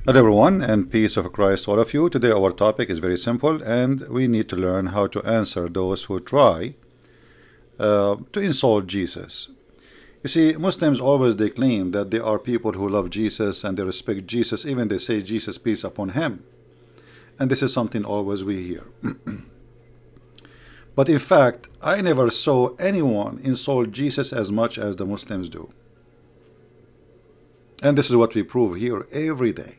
Hello everyone, and peace of Christ all of you. Today our topic is very simple, and we need to learn how to answer those who try to insult Jesus. You see, Muslims always they claim that they are people who love Jesus and they respect Jesus, even they say Jesus peace upon him. And this is something always we hear. But in fact, I never saw anyone insult Jesus as much as the Muslims do. And this is what we prove here every day.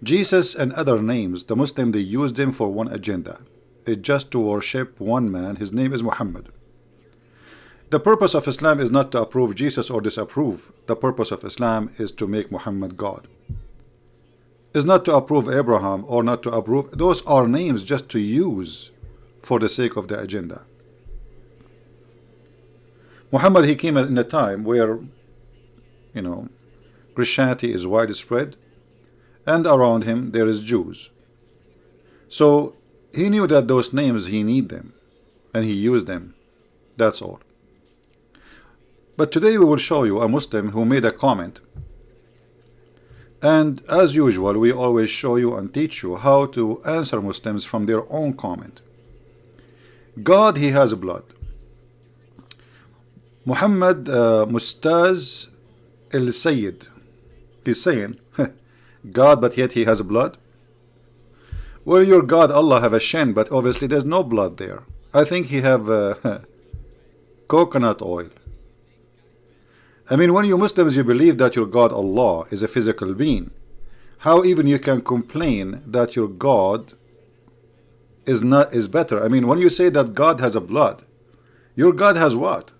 Jesus and other names, the Muslim they use them for one agenda. It's just to worship one man. His name is Muhammad. The purpose of Islam is not to approve Jesus or disapprove. The purpose of Islam is to make Muhammad God. It's not to approve Abraham or not to approve. Those are names just to use for the sake of the agenda. Muhammad, he came in a time where, Christianity is widespread, and around him there is Jews. So he knew that those names he need them, and he used them. That's all. But today we will show you a Muslim who made a comment. And as usual, we always show you and teach you how to answer Muslims from their own comment. God, he has blood. Muhammad Mustaz al-Sayyid is saying, God, but yet he has blood? Well, your God, Allah, have a shin, but obviously there's no blood there. I think he have coconut oil. I mean, when you Muslims, you believe that your God, Allah, is a physical being, how even you can complain that your God is better? I mean, when you say that God has a blood, your God has what?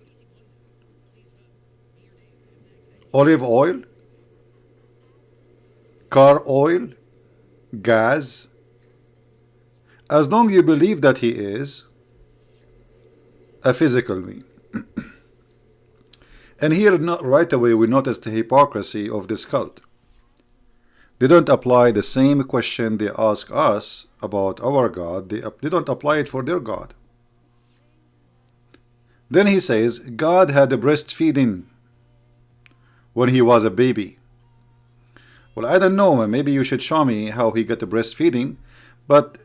Olive oil? Car oil? Gas? As long you believe that he is a physical being. And here right away we notice the hypocrisy of this cult. They don't apply the same question they ask us about our God. They don't apply it for their God. Then he says God had a breastfeeding when he was a baby. Well, I don't know, maybe you should show me how he got the breastfeeding, but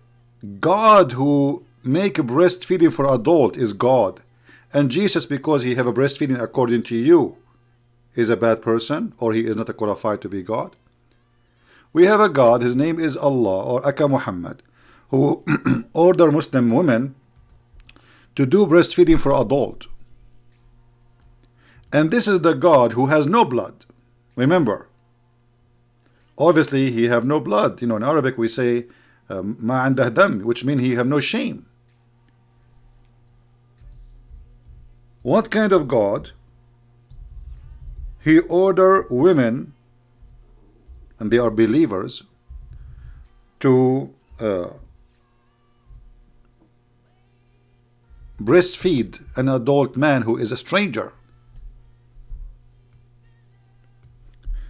God who make a breastfeeding for adult is God. And Jesus, because he have a breastfeeding according to you, is a bad person, or he is not qualified to be God. We have a God, his name is Allah, or Aka Muhammad, who order Muslim women to do breastfeeding for adult. And this is the God who has no blood. Remember, obviously he have no blood. In Arabic we say ma andah dam, which means he have no shame. What kind of God? He order women, and they are believers, to breastfeed an adult man who is a stranger.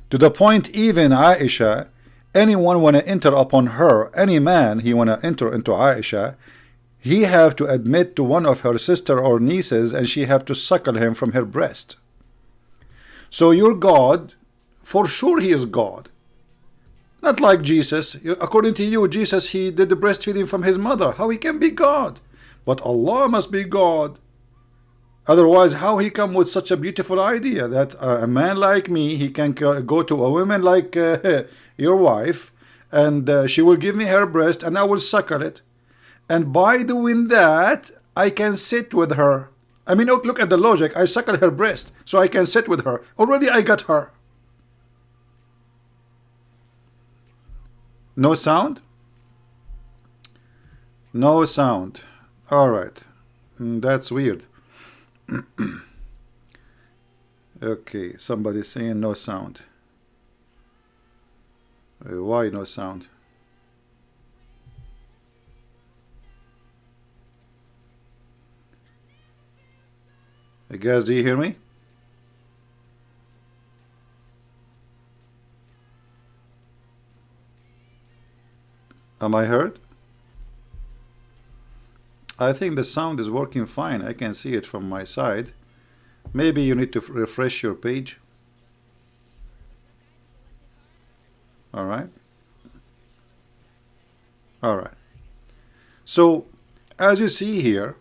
To the point even Aisha, anyone want to enter upon her, any man he want to enter into Aisha, he have to admit to one of her sister or nieces, and she have to suckle him from her breast. So your God, for sure he is God. Not like Jesus. According to you, Jesus, he did the breastfeeding from his mother. How he can be God? But Allah must be God. Otherwise, how he come with such a beautiful idea that a man like me, he can go to a woman like your wife, and she will give me her breast, and I will suckle it. And by doing that, I can sit with her. I mean, look at the logic. I suckle her breast, so I can sit with her. Already I got her. No sound? No sound. All right. That's weird. Okay, somebody saying no sound. Why no sound? Guys, do you hear me? Am I heard? I think the sound is working fine. I can see it from my side. Maybe you need to refresh your page. All right. All right. So, as you see here,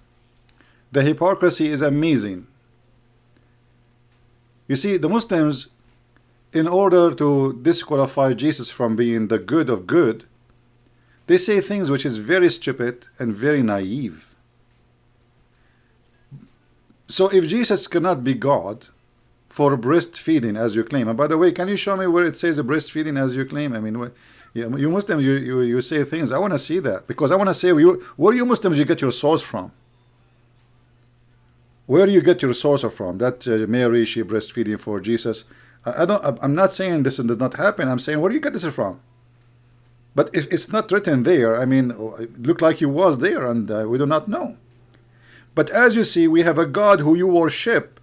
the hypocrisy is amazing. You see, the Muslims, in order to disqualify Jesus from being the good of good, they say things which is very stupid and very naive. So if Jesus cannot be God for breastfeeding as you claim, and by the way, can you show me where it says breastfeeding as you claim? I mean, you Muslims, you say things. I want to see that, because I want to say, where you Muslims you get your source from? Where you get your source from? That Mary, she breastfeeding for Jesus. I'm not saying this did not happen. I'm saying, where do you get this from? But if it's not written there, I mean, it looked like he was there, and we do not know. But as you see, we have a God who you worship,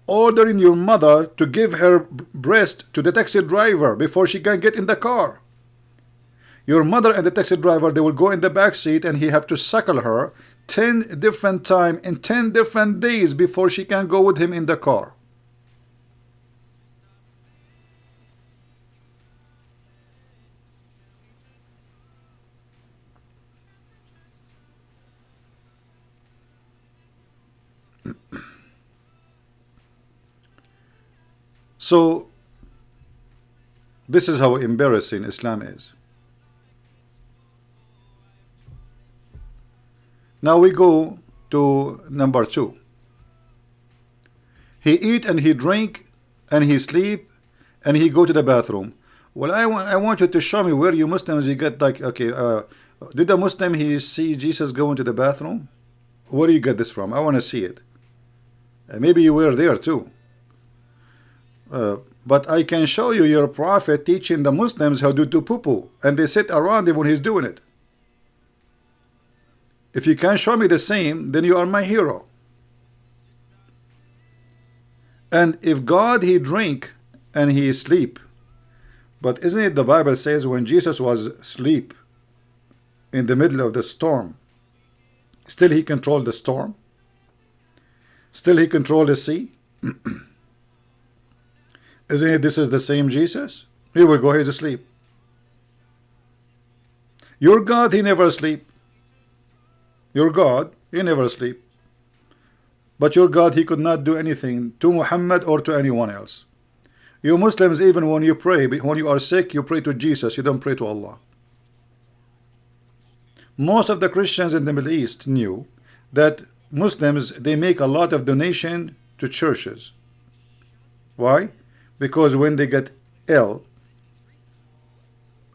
ordering your mother to give her breast to the taxi driver before she can get in the car. Your mother and the taxi driver, they will go in the back seat, and he have to suckle her 10 different times in 10 different days before she can go with him in the car. So this is how embarrassing Islam is. Now we go to number 2. He eat and he drink and he sleep and he go to the bathroom. Well, I want you to show me where you Muslims you get, like, okay, did the Muslim he see Jesus going to the bathroom? Where do you get this from? I want to see it. Maybe you were there too. But I can show you your prophet teaching the Muslims how to do poo-poo, and they sit around him when he's doing it. If you can show me the same, then you are my hero. And if God he drink and he sleep, but isn't it the Bible says when Jesus was asleep in the middle of the storm, still he controlled the storm? Still he controlled the sea? Isn't it this is the same Jesus? Here we go, he's asleep. Your God, he never sleep. Your God, he never sleep. But your God, he could not do anything to Muhammad or to anyone else. You Muslims, even when you pray, when you are sick, you pray to Jesus, you don't pray to Allah. Most of the Christians in the Middle East knew that Muslims, they make a lot of donation to churches. Why? Because when they get ill,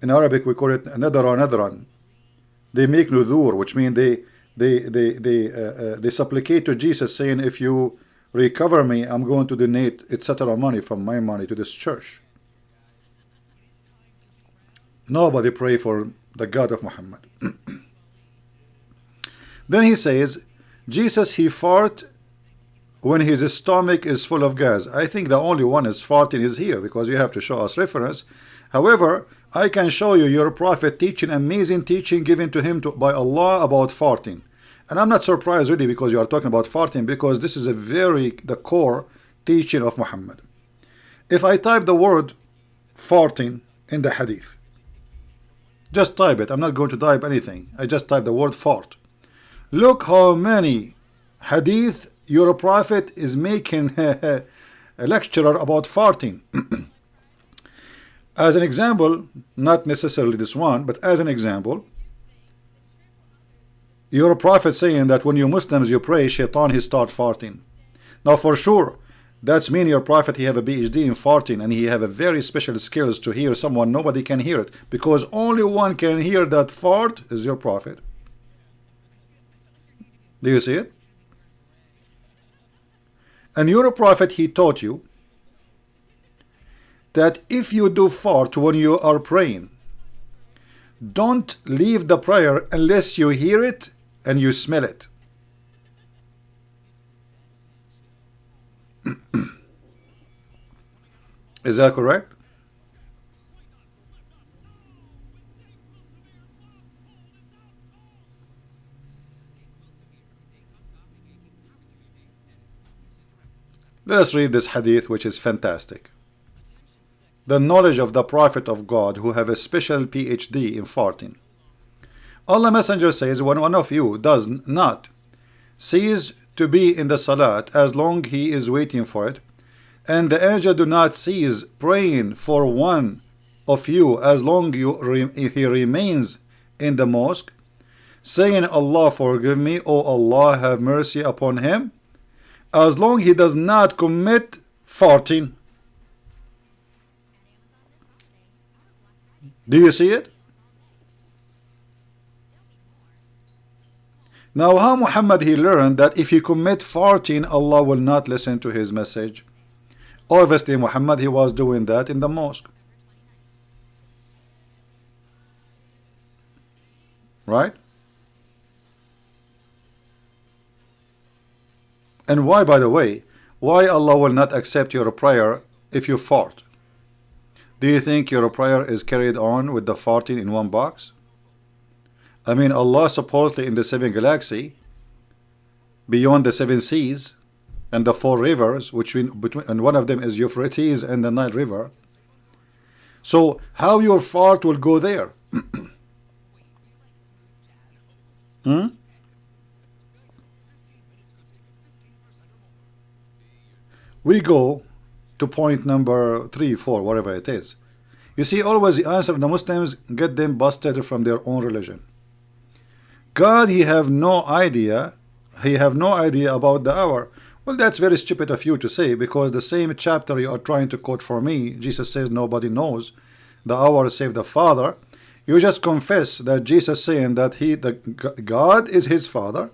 in Arabic we call it nadran, they make nudur, which means they supplicate to Jesus, saying, if you recover me, I'm going to donate etc. money from my money to this church. Nobody pray for the God of Muhammad. Then he says, Jesus he fart when his stomach is full of gas. I think the only one is farting is here, because you have to show us reference. However, I can show you your prophet teaching amazing teaching given to him by Allah about farting. And I'm not surprised really, because you are talking about farting, because this is the core teaching of Muhammad. If I type the word farting in the hadith, just type it, I'm not going to type anything, I just type the word fart. Look how many hadith your prophet is making a lecturer about farting. As an example, not necessarily this one, but as an example, your prophet saying that when you Muslims you pray, shaitan he start farting. Now for sure, that's mean your prophet he have a PhD in farting, and he have a very special skills to hear someone nobody can hear it, because only one can hear that fart is your prophet. Do you see it? And your prophet he taught you that if you do fart when you are praying, don't leave the prayer unless you hear it and you smell it. Is that correct? Let us read this hadith, which is fantastic. the knowledge of the Prophet of God who have a special PhD in farting. Allah Messenger says, when one of you does not cease to be in the salat as long he is waiting for it, and the angel do not cease praying for one of you as long he remains in the mosque, saying, Allah forgive me, O Allah have mercy upon him, as long he does not commit farting. Do you see it? Now how Muhammad he learned that if he commit farting, Allah will not listen to his message? Obviously Muhammad he was doing that in the mosque. Right? And why, by the way, why Allah will not accept your prayer if you fart? Do you think your prayer is carried on with the farting in one box? I mean, Allah supposedly in the 7 galaxy, beyond the 7 seas and the 4 rivers, and one of them is Euphrates and the Nile River. So how your fart will go there? We go to point number 3, 4, whatever it is. You see, always the answer of the Muslims get them busted from their own religion. God, he have no idea about the hour. Well, that's very stupid of you to say, because the same chapter you are trying to quote for me, Jesus says nobody knows the hour save the Father. You just confess that Jesus saying that God is his Father.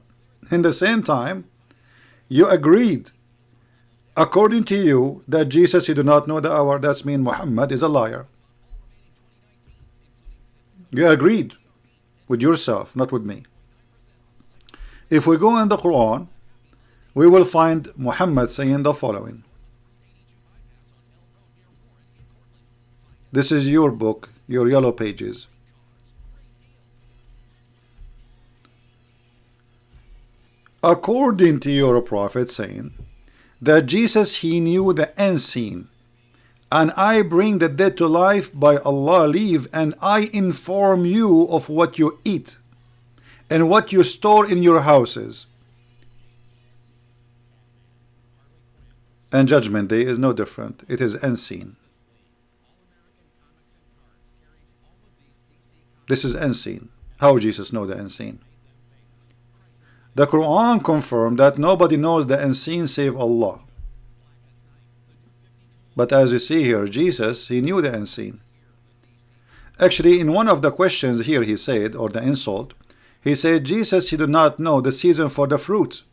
In the same time, you agreed, according to you, that Jesus, he do not know the hour. That's mean Muhammad is a liar. You agreed with yourself, not with me. If we go in the Quran, we will find Muhammad saying the following. This is your book, your yellow pages. According to your prophet saying that Jesus, he knew the unseen, and I bring the dead to life by Allah leave, and I inform you of what you eat and what you store in your houses. And judgment day is no different. It is unseen. This is unseen. How Jesus know the unseen? The Quran confirmed that nobody knows the unseen save Allah. But as you see here, Jesus, he knew the unseen. Actually, in one of the questions here he said, or the insult, he said, Jesus, he did not know the season for the fruits.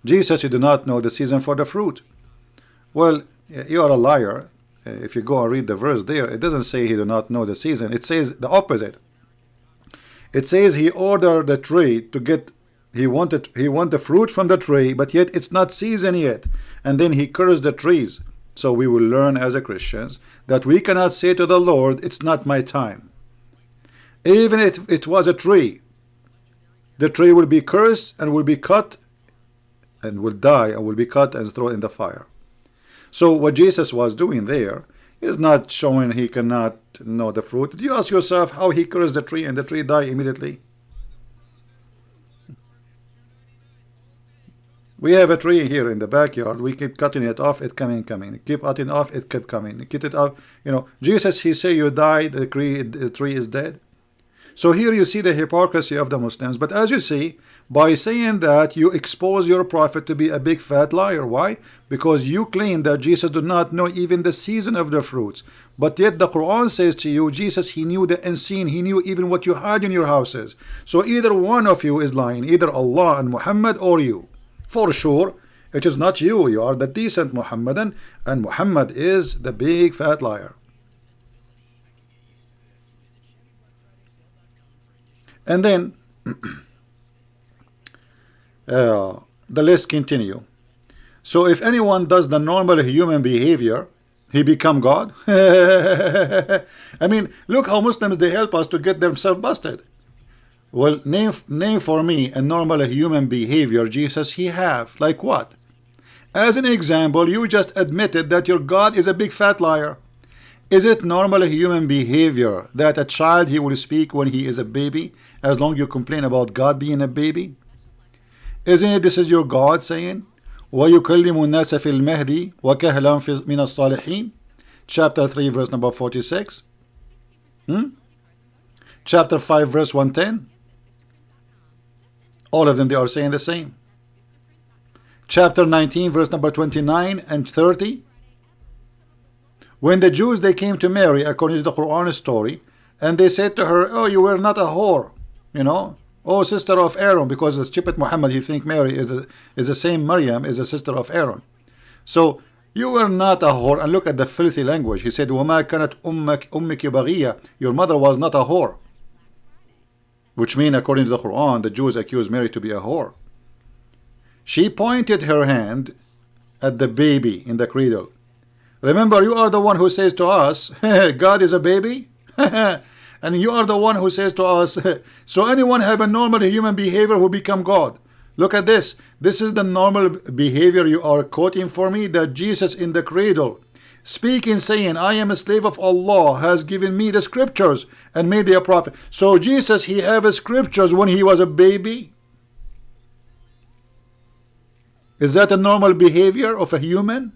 Jesus, he did not know the season for the fruit. Well, you are a liar. If you go and read the verse there, it doesn't say he did not know the season. It says the opposite. It says he ordered the tree to get, he want the fruit from the tree, but yet it's not season yet. And then he cursed the trees. So we will learn as a Christians that we cannot say to the Lord, it's not my time. Even if it was a tree, the tree will be cursed and will be cut and will die and will be cut and thrown in the fire. So what Jesus was doing there is not showing he cannot know the fruit. Do you ask yourself how he cursed the tree and the tree died immediately? We have a tree here in the backyard. We keep cutting it off, it coming. Keep cutting off, it kept coming. Cut it off. You know, Jesus, he say you died, the tree is dead. So here you see the hypocrisy of the Muslims. But as you see, by saying that, you expose your prophet to be a big fat liar. Why? Because you claim that Jesus did not know even the season of the fruits. But yet the Quran says to you, Jesus, he knew the unseen. He knew even what you had in your houses. So either one of you is lying, either Allah and Muhammad or you. For sure, it is not you. You are the decent Muhammadan, and Muhammad is the big fat liar. And then the list continue. So if anyone does the normal human behavior, he become God. I mean, look how Muslims, they help us to get themselves busted. Well, name for me a normal human behavior Jesus he have. Like what? As an example, you just admitted that your God is a big fat liar. Is it normal human behavior that a child he will speak when he is a baby, as long you complain about God being a baby? Isn't it this is your God saying, وَيُكَلِّمُ النَّاسَ فِي الْمَهْدِ وَكَهْلًا مِنَ الصَّالِحِينَ? Chapter 3 verse number 46. Chapter 5 verse 110. All of them, they are saying the same. Chapter 19 verse number 29 and 30. When the Jews, they came to Mary according to the Quran story, and they said to her, oh, you were not a whore, you know, oh, sister of Aaron, because the stupid Muhammad, he think Mary is the same Maryam is a sister of Aaron. So you were not a whore. And look at the filthy language. He said, وَمَا كَانَتْ أُمِّكِ بَغِيًّا, your mother was not a whore, which means according to the Quran, the Jews accused Mary to be a whore. She pointed her hand at the baby in the cradle. Remember, you are the one who says to us, God is a baby? And you are the one who says to us, so anyone have a normal human behavior who become God. Look at this. This is the normal behavior you are quoting for me, that Jesus in the cradle, speaking, saying, I am a slave of Allah, has given me the scriptures and made me a prophet. So Jesus, he have scriptures when he was a baby? Is that a normal behavior of a human?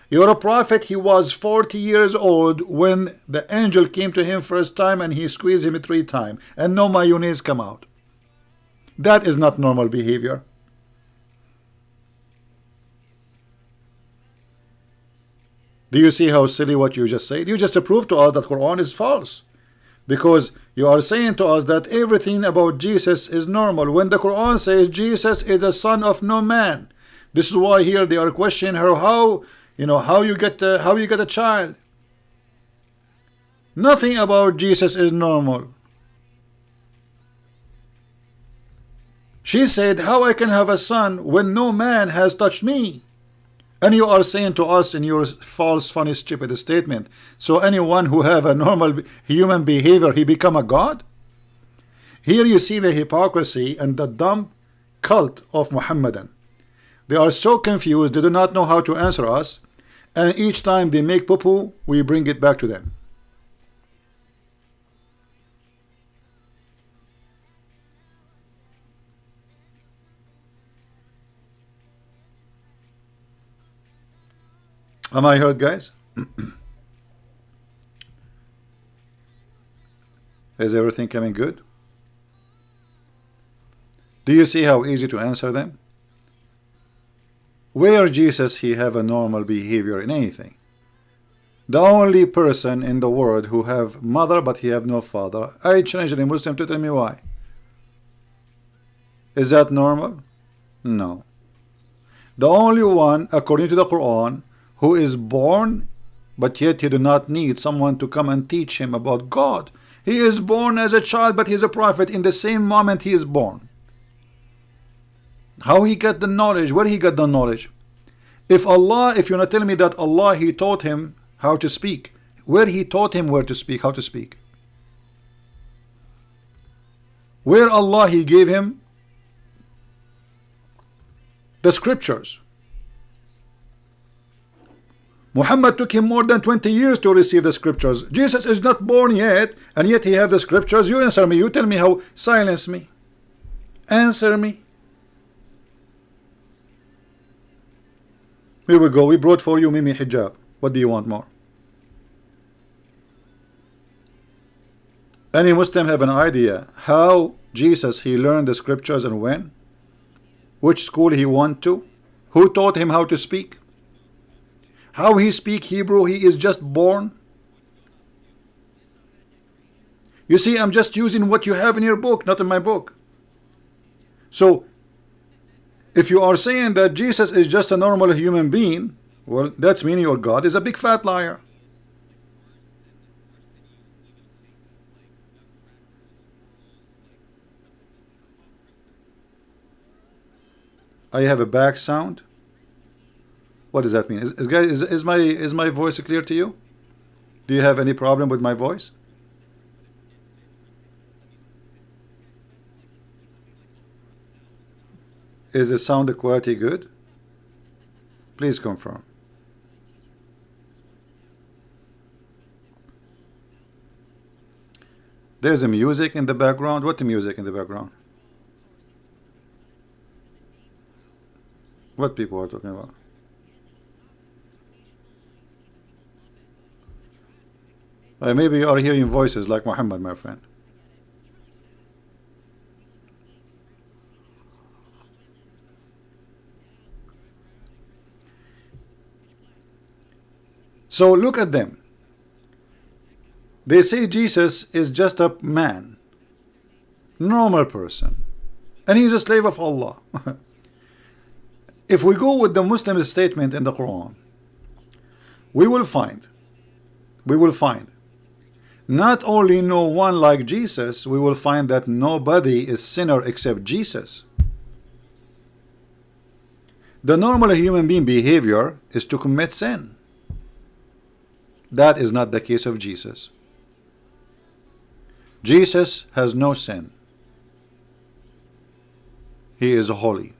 You're a prophet, he was 40 years old when the angel came to him first time and he squeezed him 3 times and no mayonnaise come out. That is not normal behavior. Do you see how silly what you just said? You just proved to us that Quran is false, because you are saying to us that everything about Jesus is normal when the Quran says Jesus is the son of no man. This is why here they are questioning her, how you get a child. Nothing about Jesus is normal. She said, how I can have a son when no man has touched me? And you are saying to us in your false, funny, stupid statement, so anyone who have a normal human behavior, he become a God? Here you see the hypocrisy and the dumb cult of Muhammadan. They are so confused, they do not know how to answer us, and each time they make poo-poo, we bring it back to them. Am I heard, guys? Is everything coming good? Do you see how easy to answer them? Where Jesus he have a normal behavior in anything? The only person in the world who have mother but he have no father. I challenge any Muslim to tell me why. Is that normal? No. The only one according to the Quran who is born but yet he do not need someone to come and teach him about God. He is born as a child but he is a prophet in the same moment he is born. How he get the knowledge? Where he got the knowledge? If you're not telling me that Allah he taught him how to speak, where he taught him where to speak, how to speak? Where Allah he gave him the scriptures? Muhammad took him more than 20 years to receive the scriptures. Jesus is not born yet, and yet he have the scriptures. You answer me. You tell me how. Silence me. Answer me. Here we go. We brought for you Mimi Hijab. What do you want more? Any Muslim have an idea how Jesus he learned the scriptures and when? Which school he went to? Who taught him how to speak? How he speak Hebrew? He is just born. You see, I'm just using what you have in your book, not in my book. So if you are saying that Jesus is just a normal human being, well, that's meaning your God is a big fat liar. I have a back sound. What does that mean? Is my voice clear to you? Do you have any problem with my voice? Is the sound quality good? Please confirm. There's a music in the background. What the music in the background? What people are talking about? Maybe you are hearing voices like Muhammad, my friend. So look at them. They say Jesus is just a man, normal person, and he's a slave of Allah. If we go with the Muslim statement in the Quran, we will find not only no one like Jesus, we will find that nobody is sinner except Jesus. The normal human being behavior is to commit sin. That is not the case of Jesus. Jesus has no sin. He is holy.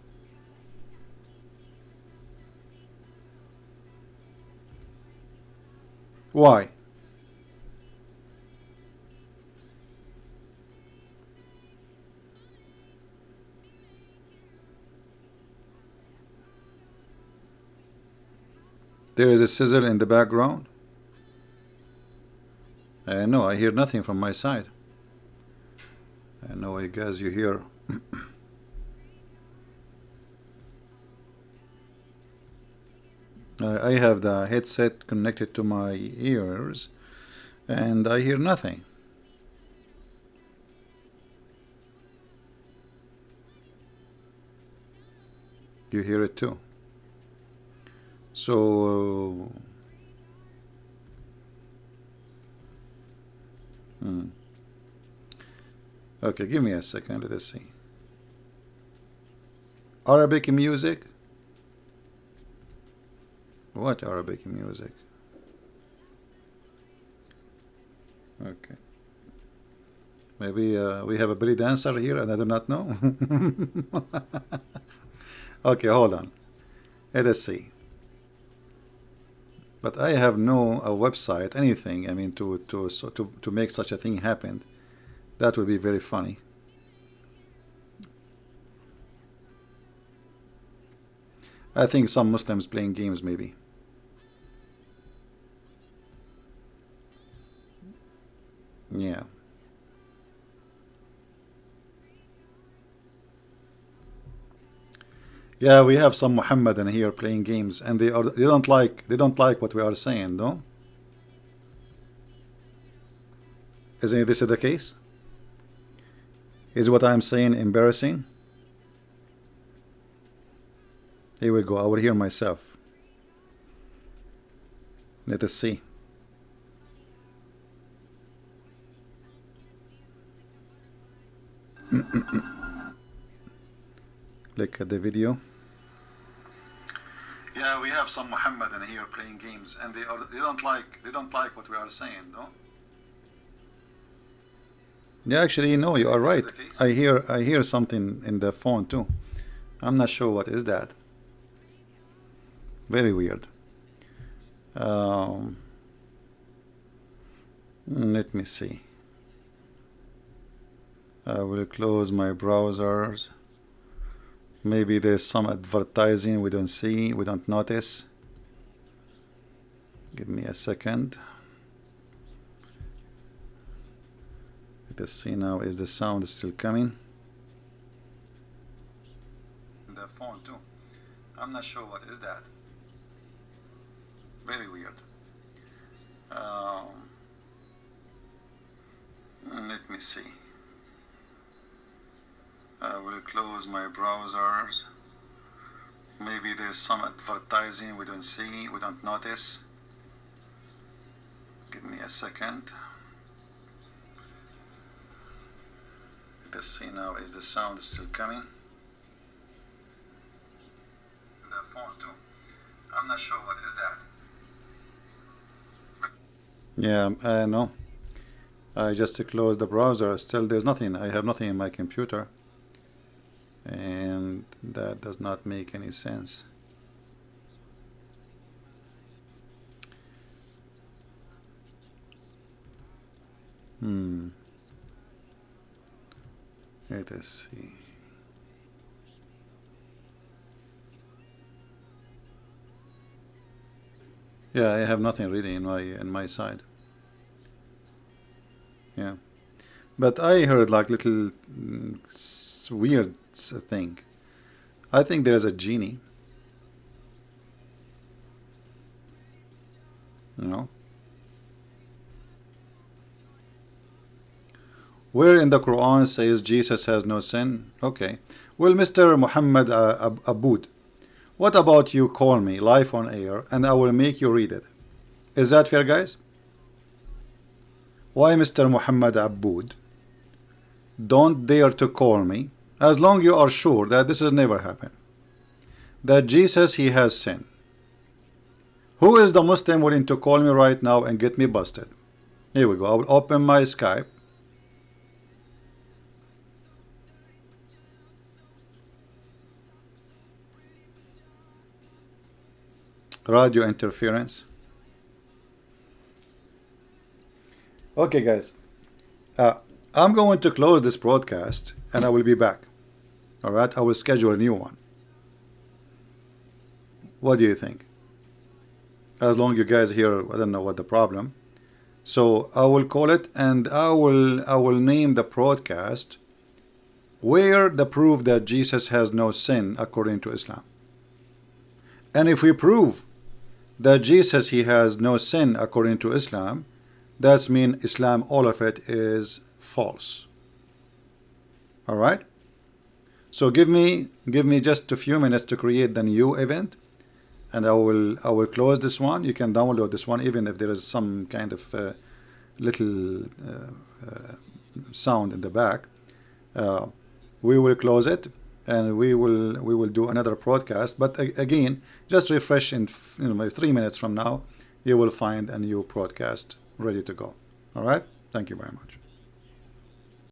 Why? There is a sizzle in the background. No, I hear nothing from my side. I know, I guess you hear. I have the headset connected to my ears and I hear nothing. You hear it too. So okay, give me a second, let us see. Arabic music? What Arabic music? Okay. Maybe we have a belly dancer here and I do not know. Okay, hold on. Let us see. But I have no website, anything. I mean, to make such a thing happen. That would be very funny. I think some Muslims playing games, maybe. Yeah. Yeah, we have some Muhammadan here playing games, and they don't like what we are saying, no? Isn't this the case? Is what I'm saying embarrassing? Here we go. I will hear myself. Let us see. Look at the video. Yeah, we have some Muhammadan here playing games, and they don't like what we are saying, no? Yeah, actually, no, you are right. I hear something in the phone too. I'm not sure what is that. Very weird. Let me see. I will close my browsers. Maybe there's some advertising we don't see, we don't notice. Give me a second. Let us see now, is the sound still coming? The phone too. I'm not sure what is that. Very weird. Let me see. I will close my browsers. Maybe there's some advertising we don't see, we don't notice. Give me a second. Let's see now, is the sound still coming? The phone too. I'm not sure what is that. Yeah, no. I just closed the browser. Still there's nothing. I have nothing in my computer. And that does not make any sense. Let us see. Yeah, I have nothing really in my side. Yeah, but I heard like little weird thing. I think there's a genie. You know, where in the Quran says Jesus has no sin? Okay. Well, Mr. Muhammad Aboud, what about you call me live on air and I will make you read it? Is that fair, guys? Why, Mr. Muhammad Aboud, don't dare to call me as long you are sure that this has never happened. That Jesus, he has sin. Who is the Muslim willing to call me right now and get me busted? Here we go. I will open my Skype. Radio interference. Okay, guys. I'm going to close this broadcast and I will be back. Alright, I will schedule a new one. What do you think? As long you guys hear, I don't know what the problem. So I will call it and I will name the broadcast where the proof that Jesus has no sin according to Islam. And if we prove that Jesus, he has no sin according to Islam, that's mean Islam, all of it is false. All right. So give me just a few minutes to create the new event, and I will close this one. You can download this one even if there is some kind of little sound in the back. We will close it and we will do another broadcast. But again, just refresh in 3 minutes from now. You will find a new broadcast ready to go. All right. Thank you very much.